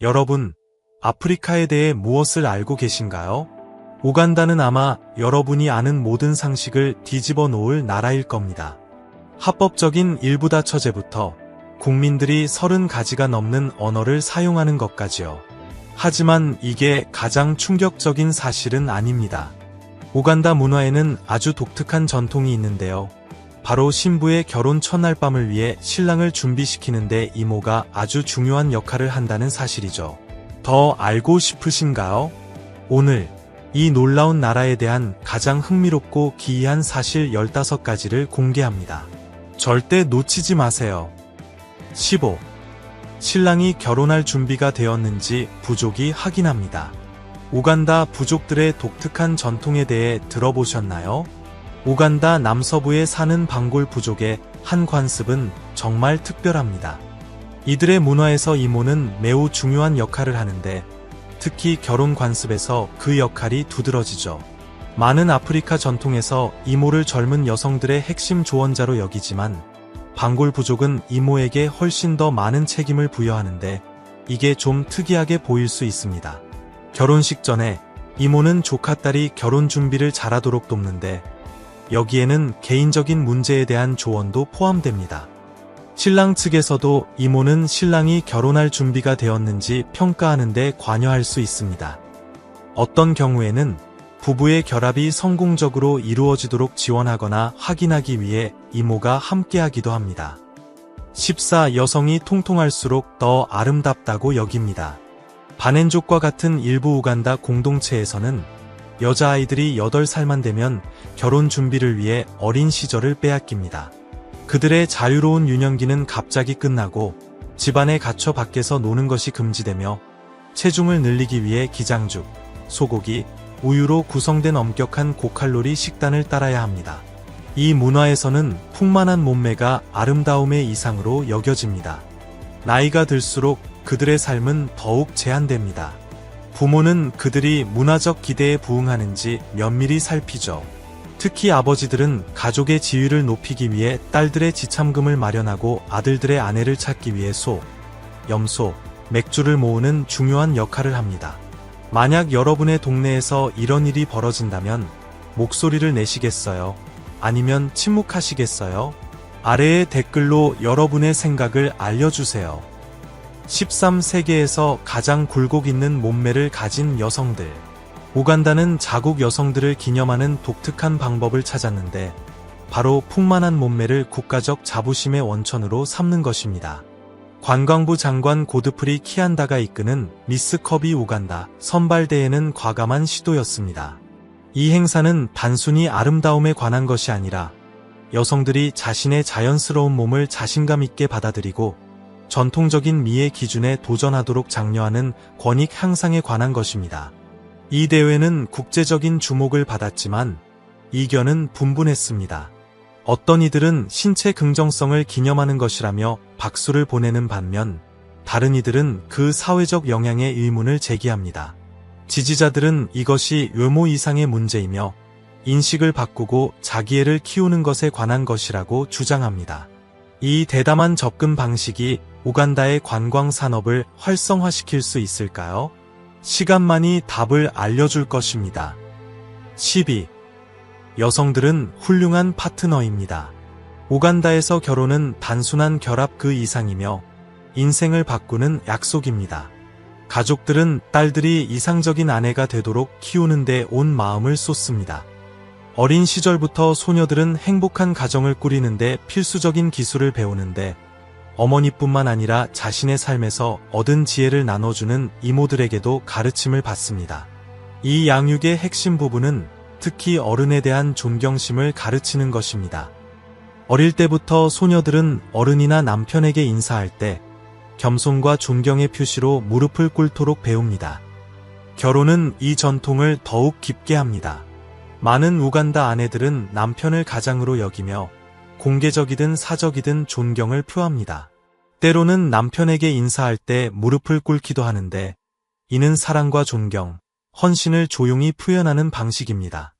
여러분, 아프리카에 대해 무엇을 알고 계신가요? 우간다는 아마 여러분이 아는 모든 상식을 뒤집어 놓을 나라일 겁니다. 합법적인 일부다 처제부터 국민들이 30가지가 넘는 언어를 사용하는 것까지요. 하지만 이게 가장 충격적인 사실은 아닙니다. 우간다 문화에는 아주 독특한 전통이 있는데요. 바로 신부의 결혼 첫날 밤을 위해 신랑을 준비시키는데 이모가 아주 중요한 역할을 한다는 사실이죠. 더 알고 싶으신가요? 오늘 이 놀라운 나라에 대한 가장 흥미롭고 기이한 사실 15가지를 공개합니다. 절대 놓치지 마세요. 15. 신랑이 결혼할 준비가 되었는지 부족이 확인합니다. 우간다 부족들의 독특한 전통에 대해 들어보셨나요? 우간다 남서부에 사는 방골 부족의 한 관습은 정말 특별합니다. 이들의 문화에서 이모는 매우 중요한 역할을 하는데 특히 결혼 관습에서 그 역할이 두드러지죠. 많은 아프리카 전통에서 이모를 젊은 여성들의 핵심 조언자로 여기지만 방골 부족은 이모에게 훨씬 더 많은 책임을 부여하는데 이게 좀 특이하게 보일 수 있습니다. 결혼식 전에 이모는 조카딸이 결혼 준비를 잘하도록 돕는데 여기에는 개인적인 문제에 대한 조언도 포함됩니다. 신랑 측에서도 이모는 신랑이 결혼할 준비가 되었는지 평가하는 데 관여할 수 있습니다. 어떤 경우에는 부부의 결합이 성공적으로 이루어지도록 지원하거나 확인하기 위해 이모가 함께하기도 합니다. 14. 여성이 통통할수록 더 아름답다고 여깁니다. 바넨족과 같은 일부 우간다 공동체에서는 여자아이들이 8살만 되면 결혼 준비를 위해 어린 시절을 빼앗깁니다. 그들의 자유로운 유년기는 갑자기 끝나고 집안에 갇혀 밖에서 노는 것이 금지되며 체중을 늘리기 위해 기장죽, 소고기, 우유로 구성된 엄격한 고칼로리 식단을 따라야 합니다. 이 문화에서는 풍만한 몸매가 아름다움의 이상으로 여겨집니다. 나이가 들수록 그들의 삶은 더욱 제한됩니다. 부모는 그들이 문화적 기대에 부응하는지 면밀히 살피죠. 특히 아버지들은 가족의 지위를 높이기 위해 딸들의 지참금을 마련하고 아들들의 아내를 찾기 위해 소, 염소, 맥주를 모으는 중요한 역할을 합니다. 만약 여러분의 동네에서 이런 일이 벌어진다면 목소리를 내시겠어요? 아니면 침묵하시겠어요? 아래의 댓글로 여러분의 생각을 알려주세요. 13. 세계에서 가장 굴곡 있는 몸매를 가진 여성들. 우간다는 자국 여성들을 기념하는 독특한 방법을 찾았는데 바로 풍만한 몸매를 국가적 자부심의 원천으로 삼는 것입니다. 관광부 장관 고드프리 키안다가 이끄는 미스 커비 우간다 선발대회는 과감한 시도였습니다. 이 행사는 단순히 아름다움에 관한 것이 아니라 여성들이 자신의 자연스러운 몸을 자신감 있게 받아들이고 전통적인 미의 기준에 도전하도록 장려하는 권익 향상에 관한 것입니다. 이 대회는 국제적인 주목을 받았지만 이견은 분분했습니다. 어떤 이들은 신체 긍정성을 기념하는 것이라며 박수를 보내는 반면 다른 이들은 그 사회적 영향에 의문을 제기합니다. 지지자들은 이것이 외모 이상의 문제이며 인식을 바꾸고 자기애를 키우는 것에 관한 것이라고 주장합니다. 이 대담한 접근 방식이 우간다의 관광 산업을 활성화시킬 수 있을까요? 시간만이 답을 알려줄 것입니다. 12. 여성들은 훌륭한 파트너입니다. 우간다에서 결혼은 단순한 결합 그 이상이며 인생을 바꾸는 약속입니다. 가족들은 딸들이 이상적인 아내가 되도록 키우는 데 온 마음을 쏟습니다. 어린 시절부터 소녀들은 행복한 가정을 꾸리는데 필수적인 기술을 배우는데 어머니뿐만 아니라 자신의 삶에서 얻은 지혜를 나눠주는 이모들에게도 가르침을 받습니다. 이 양육의 핵심 부분은 특히 어른에 대한 존경심을 가르치는 것입니다. 어릴 때부터 소녀들은 어른이나 남편에게 인사할 때 겸손과 존경의 표시로 무릎을 꿇도록 배웁니다. 결혼은 이 전통을 더욱 깊게 합니다. 많은 우간다 아내들은 남편을 가장으로 여기며 공개적이든 사적이든 존경을 표합니다. 때로는 남편에게 인사할 때 무릎을 꿇기도 하는데 이는 사랑과 존경, 헌신을 조용히 표현하는 방식입니다.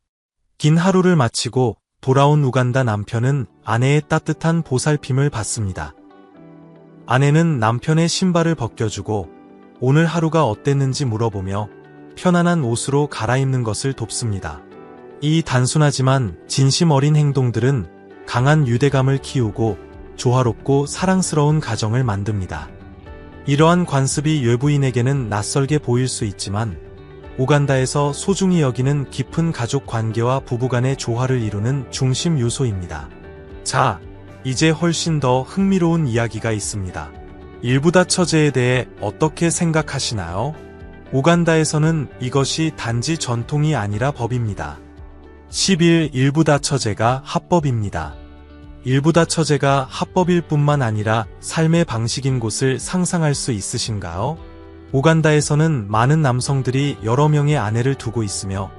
긴 하루를 마치고 돌아온 우간다 남편은 아내의 따뜻한 보살핌을 받습니다. 아내는 남편의 신발을 벗겨주고 오늘 하루가 어땠는지 물어보며 편안한 옷으로 갈아입는 것을 돕습니다. 이 단순하지만 진심 어린 행동들은 강한 유대감을 키우고 조화롭고 사랑스러운 가정을 만듭니다. 이러한 관습이 외부인에게는 낯설게 보일 수 있지만 우간다에서 소중히 여기는 깊은 가족 관계와 부부간의 조화를 이루는 중심 요소입니다. 자, 이제 훨씬 더 흥미로운 이야기가 있습니다. 일부다 처제에 대해 어떻게 생각하시나요? 우간다에서는 이것이 단지 전통이 아니라 법입니다. 10일 일부다 처제가 합법입니다. 일부다 처제가 합법일 뿐만 아니라 삶의 방식인 곳을 상상할 수 있으신가요? 우간다에서는 많은 남성들이 여러 명의 아내를 두고 있으며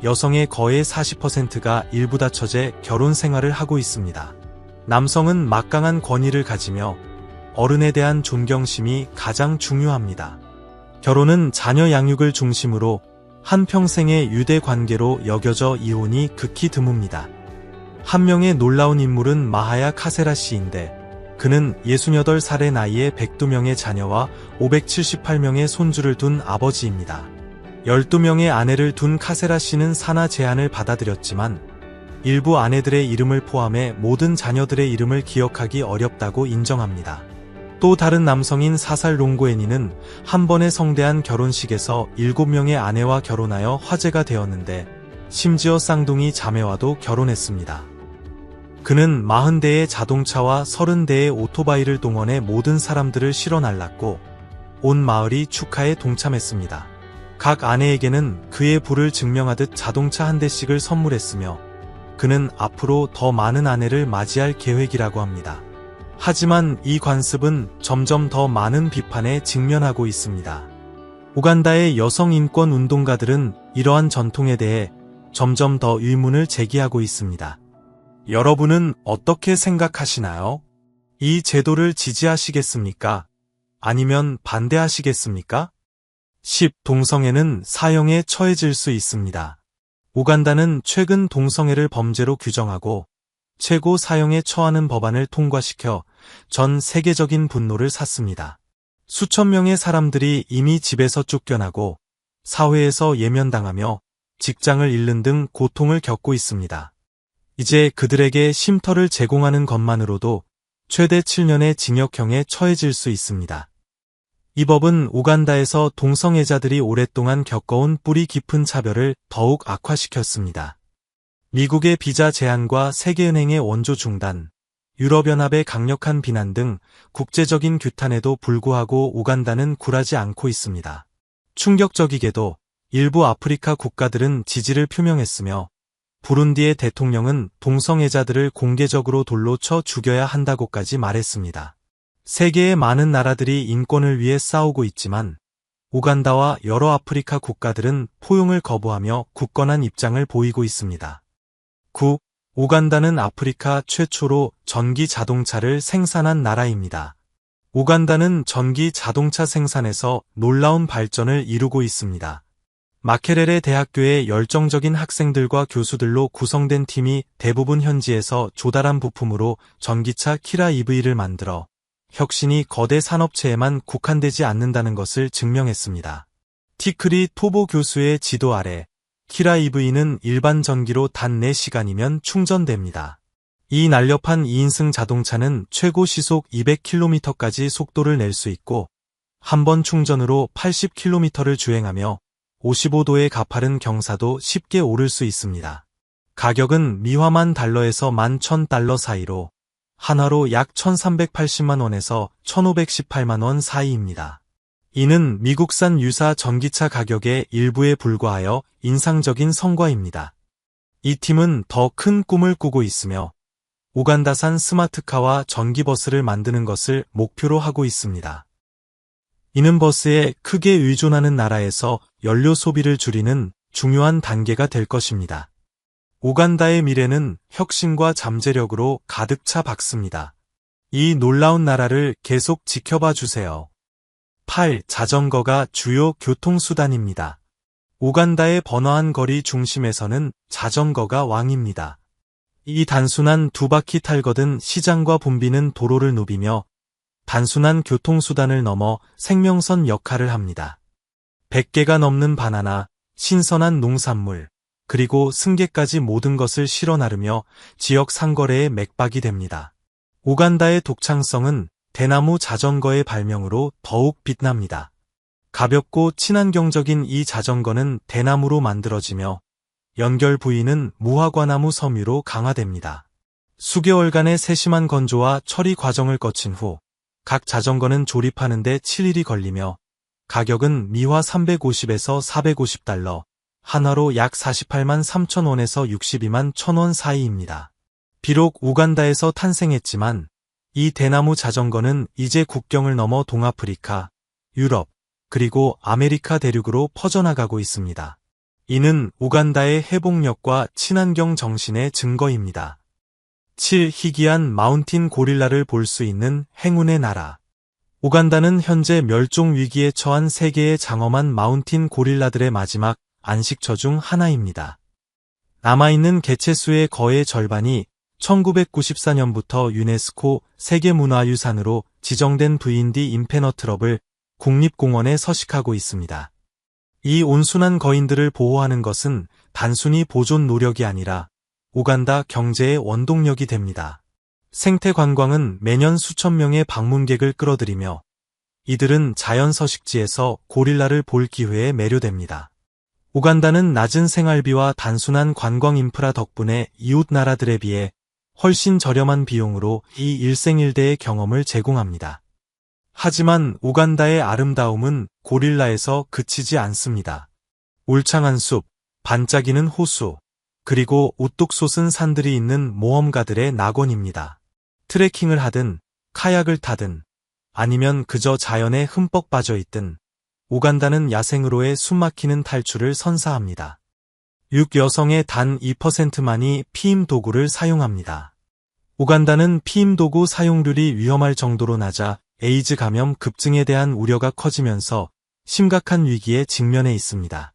여성의 거의 40%가 일부다 처제 결혼 생활을 하고 있습니다. 남성은 막강한 권위를 가지며 어른에 대한 존경심이 가장 중요합니다. 결혼은 자녀 양육을 중심으로 한평생의 유대 관계로 여겨져 이혼이 극히 드뭅니다. 한 명의 놀라운 인물은 마하야 카세라 씨인데 그는 68살의 나이에 102명의 자녀와 578명의 손주를 둔 아버지입니다. 12명의 아내를 둔 카세라 씨는 산하 제안을 받아들였지만 일부 아내들의 이름을 포함해 모든 자녀들의 이름을 기억하기 어렵다고 인정합니다. 또 다른 남성인 사살 롱고에니는 한 번의 성대한 결혼식에서 7명의 아내와 결혼하여 화제가 되었는데 심지어 쌍둥이 자매와도 결혼했습니다. 그는 40대의 자동차와 30대의 오토바이를 동원해 모든 사람들을 실어 날랐고 온 마을이 축하에 동참했습니다. 각 아내에게는 그의 부를 증명하듯 자동차 한 대씩을 선물했으며 그는 앞으로 더 많은 아내를 맞이할 계획이라고 합니다. 하지만 이 관습은 점점 더 많은 비판에 직면하고 있습니다. 우간다의 여성 인권 운동가들은 이러한 전통에 대해 점점 더 의문을 제기하고 있습니다. 여러분은 어떻게 생각하시나요? 이 제도를 지지하시겠습니까? 아니면 반대하시겠습니까? 10. 동성애는 사형에 처해질 수 있습니다. 우간다는 최근 동성애를 범죄로 규정하고 최고 사형에 처하는 법안을 통과시켜 전 세계적인 분노를 샀습니다. 수천 명의 사람들이 이미 집에서 쫓겨나고 사회에서 예면당하며 직장을 잃는 등 고통을 겪고 있습니다. 이제 그들에게 쉼터를 제공하는 것만으로도 최대 7년의 징역형에 처해질 수 있습니다. 이 법은 우간다에서 동성애자들이 오랫동안 겪어온 뿌리 깊은 차별을 더욱 악화시켰습니다. 미국의 비자 제한과 세계은행의 원조 중단, 유럽연합의 강력한 비난 등 국제적인 규탄에도 불구하고 우간다는 굴하지 않고 있습니다. 충격적이게도 일부 아프리카 국가들은 지지를 표명했으며 부룬디의 대통령은 동성애자들을 공개적으로 돌로 쳐 죽여야 한다고까지 말했습니다. 세계의 많은 나라들이 인권을 위해 싸우고 있지만 우간다와 여러 아프리카 국가들은 포용을 거부하며 굳건한 입장을 보이고 있습니다. 9. 우간다는 아프리카 최초로 전기 자동차를 생산한 나라입니다. 우간다는 전기 자동차 생산에서 놀라운 발전을 이루고 있습니다. 마케레레 대학교의 열정적인 학생들과 교수들로 구성된 팀이 대부분 현지에서 조달한 부품으로 전기차 키라 EV를 만들어 혁신이 거대 산업체에만 국한되지 않는다는 것을 증명했습니다. 티크리 토보 교수의 지도 아래 키라 EV는 일반 전기로 단 4시간이면 충전됩니다. 이 날렵한 2인승 자동차는 최고 시속 200km까지 속도를 낼 수 있고 한 번 충전으로 80km를 주행하며 55도의 가파른 경사도 쉽게 오를 수 있습니다. 가격은 미화만 달러에서 11,000달러 사이로 한화로 약 1,380만 원에서 1,518만 원 사이입니다. 이는 미국산 유사 전기차 가격의 일부에 불과하여 인상적인 성과입니다. 이 팀은 더 큰 꿈을 꾸고 있으며 우간다산 스마트카와 전기버스를 만드는 것을 목표로 하고 있습니다. 이는 버스에 크게 의존하는 나라에서 연료 소비를 줄이는 중요한 단계가 될 것입니다. 우간다의 미래는 혁신과 잠재력으로 가득 차 박습니다. 이 놀라운 나라를 계속 지켜봐 주세요. 8. 자전거가 주요 교통수단입니다. 우간다의 번화한 거리 중심에서는 자전거가 왕입니다. 이 단순한 두 바퀴 탈거든 시장과 붐비는 도로를 누비며 단순한 교통수단을 넘어 생명선 역할을 합니다. 100개가 넘는 바나나, 신선한 농산물, 그리고 승계까지 모든 것을 실어 나르며 지역 상거래의 맥박이 됩니다. 우간다의 독창성은 대나무 자전거의 발명으로 더욱 빛납니다. 가볍고 친환경적인 이 자전거는 대나무로 만들어지며 연결 부위는 무화과나무 섬유로 강화됩니다. 수개월간의 세심한 건조와 처리 과정을 거친 후 각 자전거는 조립하는 데 7일이 걸리며 가격은 미화 350에서 450달러, 한화로 약 48만 3천 원에서 62만 1천 원 사이입니다. 비록 우간다에서 탄생했지만 이 대나무 자전거는 이제 국경을 넘어 동아프리카, 유럽, 그리고 아메리카 대륙으로 퍼져나가고 있습니다. 이는 우간다의 회복력과 친환경 정신의 증거입니다. 7. 희귀한 마운틴 고릴라를 볼 수 있는 행운의 나라. 우간다는 현재 멸종 위기에 처한 세계의 장엄한 마운틴 고릴라들의 마지막 안식처 중 하나입니다. 남아있는 개체수의 거의 절반이 1994년부터 유네스코 세계문화유산으로 지정된 부인디 임페너트럽을 국립공원에 서식하고 있습니다. 이 온순한 거인들을 보호하는 것은 단순히 보존 노력이 아니라 우간다 경제의 원동력이 됩니다. 생태 관광은 매년 수천 명의 방문객을 끌어들이며 이들은 자연 서식지에서 고릴라를 볼 기회에 매료됩니다. 우간다는 낮은 생활비와 단순한 관광 인프라 덕분에 이웃 나라들에 비해 훨씬 저렴한 비용으로 이 일생일대의 경험을 제공합니다. 하지만 우간다의 아름다움은 고릴라에서 그치지 않습니다. 울창한 숲, 반짝이는 호수, 그리고 우뚝 솟은 산들이 있는 모험가들의 낙원입니다. 트레킹을 하든, 카약을 타든, 아니면 그저 자연에 흠뻑 빠져 있든, 우간다는 야생으로의 숨막히는 탈출을 선사합니다. 6여성의 단 2%만이 피임 도구를 사용합니다. 우간다는 피임 도구 사용률이 위험할 정도로 낮아 에이즈 감염 급증에 대한 우려가 커지면서 심각한 위기에 직면해 있습니다.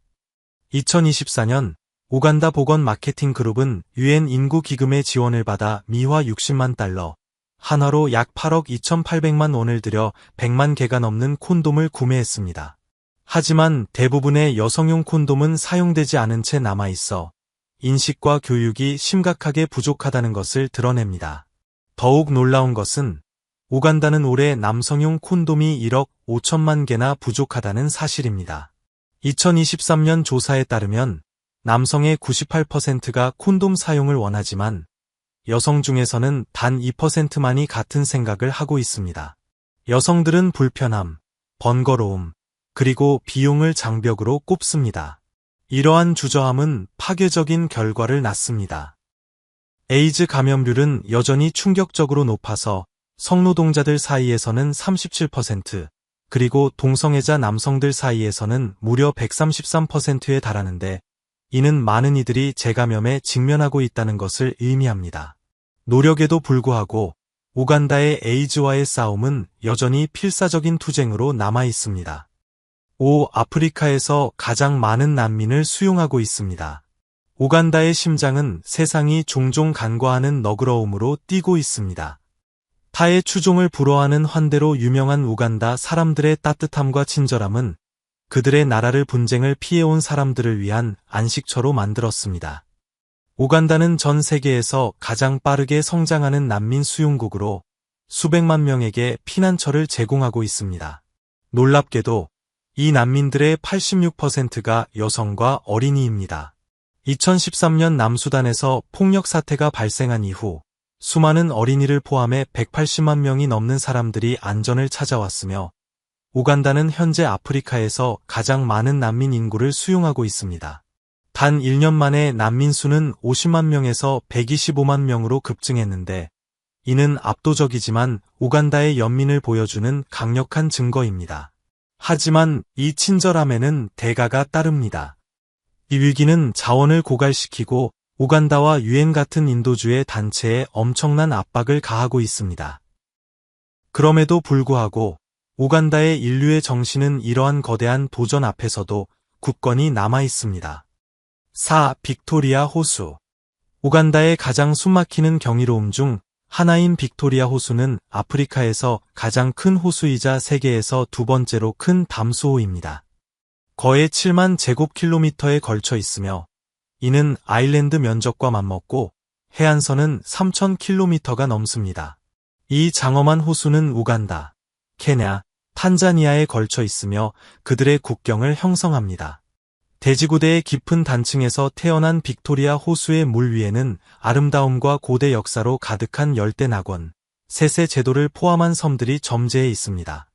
2024년 우간다 보건 마케팅 그룹은 UN 인구 기금의 지원을 받아 미화 60만 달러, 한화로 약 8억 2,800만 원을 들여 100만 개가 넘는 콘돔을 구매했습니다. 하지만 대부분의 여성용 콘돔은 사용되지 않은 채 남아있어 인식과 교육이 심각하게 부족하다는 것을 드러냅니다. 더욱 놀라운 것은 우간다는 올해 남성용 콘돔이 1억 5천만 개나 부족하다는 사실입니다. 2023년 조사에 따르면 남성의 98%가 콘돔 사용을 원하지만 여성 중에서는 단 2%만이 같은 생각을 하고 있습니다. 여성들은 불편함, 번거로움, 그리고 비용을 장벽으로 꼽습니다. 이러한 주저함은 파괴적인 결과를 낳습니다. 에이즈 감염률은 여전히 충격적으로 높아서 성노동자들 사이에서는 37%, 그리고 동성애자 남성들 사이에서는 무려 133%에 달하는데 이는 많은 이들이 재감염에 직면하고 있다는 것을 의미합니다. 노력에도 불구하고 우간다의 에이즈와의 싸움은 여전히 필사적인 투쟁으로 남아 있습니다. 5. 아프리카에서 가장 많은 난민을 수용하고 있습니다. 우간다의 심장은 세상이 종종 간과하는 너그러움으로 뛰고 있습니다. 타의 추종을 불허하는 환대로 유명한 우간다 사람들의 따뜻함과 친절함은 그들의 나라를 분쟁을 피해온 사람들을 위한 안식처로 만들었습니다. 우간다는 전 세계에서 가장 빠르게 성장하는 난민 수용국으로 수백만 명에게 피난처를 제공하고 있습니다. 놀랍게도 이 난민들의 86%가 여성과 어린이입니다. 2013년 남수단에서 폭력 사태가 발생한 이후 수많은 어린이를 포함해 180만 명이 넘는 사람들이 안전을 찾아왔으며 우간다는 현재 아프리카에서 가장 많은 난민 인구를 수용하고 있습니다. 단 1년 만에 난민 수는 50만 명에서 125만 명으로 급증했는데 이는 압도적이지만 우간다의 연민을 보여주는 강력한 증거입니다. 하지만 이 친절함에는 대가가 따릅니다. 이 위기는 자원을 고갈시키고 우간다와 UN 같은 인도주의 단체에 엄청난 압박을 가하고 있습니다. 그럼에도 불구하고 우간다의 인류의 정신은 이러한 거대한 도전 앞에서도 굳건히 남아 있습니다. 4. 빅토리아 호수. 우간다의 가장 숨막히는 경이로움 중 하나인 빅토리아 호수는 아프리카에서 가장 큰 호수이자 세계에서 두 번째로 큰 담수호입니다. 거의 7만 제곱킬로미터에 걸쳐 있으며 이는 아일랜드 면적과 맞먹고 해안선은 3,000km가 넘습니다. 이 장엄한 호수는 우간다, 케냐, 탄자니아에 걸쳐 있으며 그들의 국경을 형성합니다. 대지구대의 깊은 단층에서 태어난 빅토리아 호수의 물 위에는 아름다움과 고대 역사로 가득한 열대 낙원, 세세 제도를 포함한 섬들이 점재해 있습니다.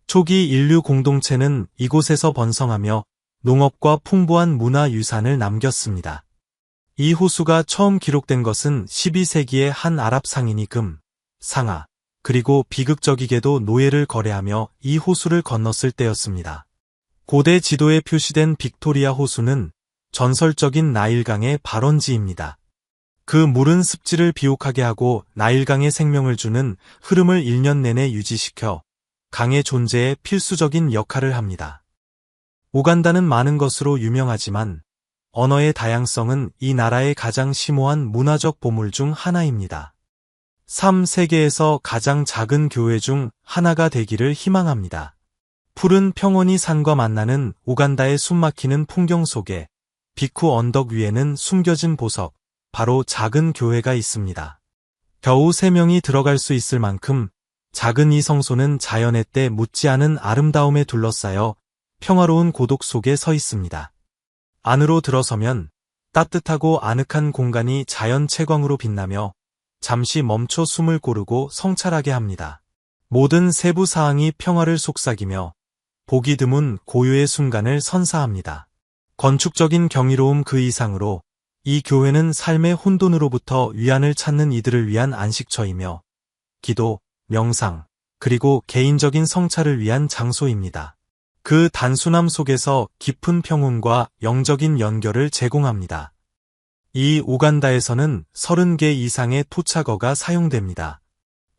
초기 인류 공동체는 이곳에서 번성하며 농업과 풍부한 문화 유산을 남겼습니다. 이 호수가 처음 기록된 것은 12세기에 한 아랍 상인이 금, 상아, 그리고 비극적이게도 노예를 거래하며 이 호수를 건넜을 때였습니다. 고대 지도에 표시된 빅토리아 호수는 전설적인 나일강의 발원지입니다. 그 물은 습지를 비옥하게 하고 나일강에 생명을 주는 흐름을 1년 내내 유지시켜 강의 존재에 필수적인 역할을 합니다. 우간다는 많은 것으로 유명하지만 언어의 다양성은 이 나라의 가장 심오한 문화적 보물 중 하나입니다. 3세계에서 가장 작은 교회 중 하나가 되기를 희망합니다. 푸른 평원이 산과 만나는 우간다의 숨막히는 풍경 속에 비쿠 언덕 위에는 숨겨진 보석, 바로 작은 교회가 있습니다. 겨우 3명이 들어갈 수 있을 만큼 작은 이 성소는 자연의 때 묻지 않은 아름다움에 둘러싸여 평화로운 고독 속에 서 있습니다. 안으로 들어서면 따뜻하고 아늑한 공간이 자연 채광으로 빛나며 잠시 멈춰 숨을 고르고 성찰하게 합니다. 모든 세부 사항이 평화를 속삭이며 보기 드문 고요의 순간을 선사합니다. 건축적인 경이로움 그 이상으로 이 교회는 삶의 혼돈으로부터 위안을 찾는 이들을 위한 안식처이며 기도, 명상, 그리고 개인적인 성찰을 위한 장소입니다. 그 단순함 속에서 깊은 평온과 영적인 연결을 제공합니다. 이 우간다에서는 30개 이상의 토착어가 사용됩니다.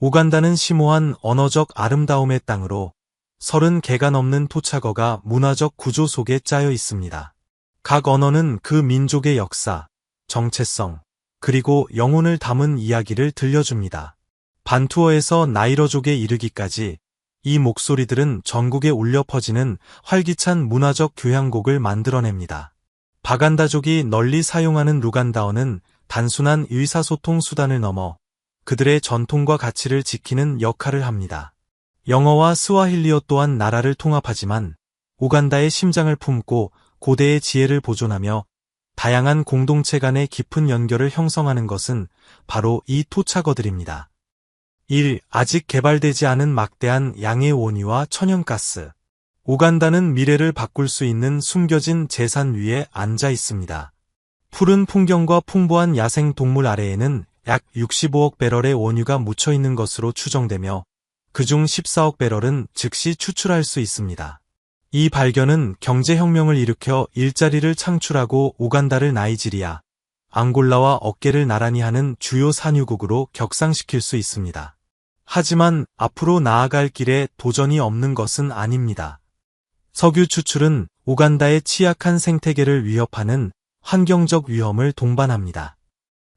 우간다는 심오한 언어적 아름다움의 땅으로 30개가 넘는 토착어가 문화적 구조 속에 짜여 있습니다. 각 언어는 그 민족의 역사, 정체성, 그리고 영혼을 담은 이야기를 들려줍니다. 반투어에서 나이러족에 이르기까지 이 목소리들은 전국에 울려 퍼지는 활기찬 문화적 교향곡을 만들어냅니다. 바간다족이 널리 사용하는 루간다어는 단순한 의사소통 수단을 넘어 그들의 전통과 가치를 지키는 역할을 합니다. 영어와 스와힐리어 또한 나라를 통합하지만 우간다의 심장을 품고 고대의 지혜를 보존하며 다양한 공동체 간의 깊은 연결을 형성하는 것은 바로 이 토착어들입니다. 1. 아직 개발되지 않은 막대한 양의 원유와 천연가스. 우간다는 미래를 바꿀 수 있는 숨겨진 재산 위에 앉아 있습니다. 푸른 풍경과 풍부한 야생 동물 아래에는 약 65억 배럴의 원유가 묻혀 있는 것으로 추정되며 그중 14억 배럴은 즉시 추출할 수 있습니다. 이 발견은 경제혁명을 일으켜 일자리를 창출하고 우간다를 나이지리아, 앙골라와 어깨를 나란히 하는 주요 산유국으로 격상시킬 수 있습니다. 하지만 앞으로 나아갈 길에 도전이 없는 것은 아닙니다. 석유 추출은 우간다의 취약한 생태계를 위협하는 환경적 위험을 동반합니다.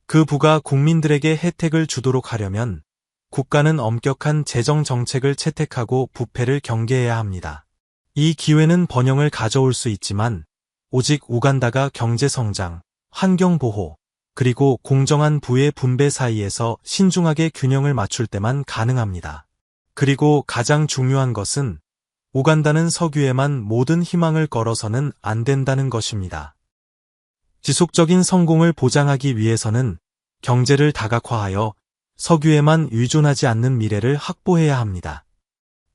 그 부가 국민들에게 혜택을 주도록 하려면 국가는 엄격한 재정 정책을 채택하고 부패를 경계해야 합니다. 이 기회는 번영을 가져올 수 있지만 오직 우간다가 경제성장, 환경보호, 그리고 공정한 부의 분배 사이에서 신중하게 균형을 맞출 때만 가능합니다. 그리고 가장 중요한 것은 우간다는 석유에만 모든 희망을 걸어서는 안 된다는 것입니다. 지속적인 성공을 보장하기 위해서는 경제를 다각화하여 석유에만 의존하지 않는 미래를 확보해야 합니다.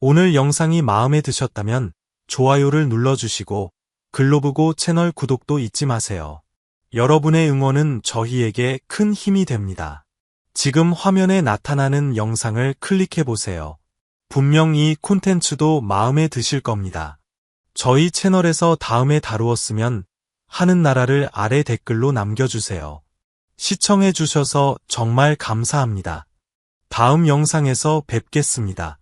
오늘 영상이 마음에 드셨다면 좋아요를 눌러주시고 글로브고 채널 구독도 잊지 마세요. 여러분의 응원은 저희에게 큰 힘이 됩니다. 지금 화면에 나타나는 영상을 클릭해보세요. 분명 이 콘텐츠도 마음에 드실 겁니다. 저희 채널에서 다음에 다루었으면 하는 나라를 아래 댓글로 남겨주세요. 시청해주셔서 정말 감사합니다. 다음 영상에서 뵙겠습니다.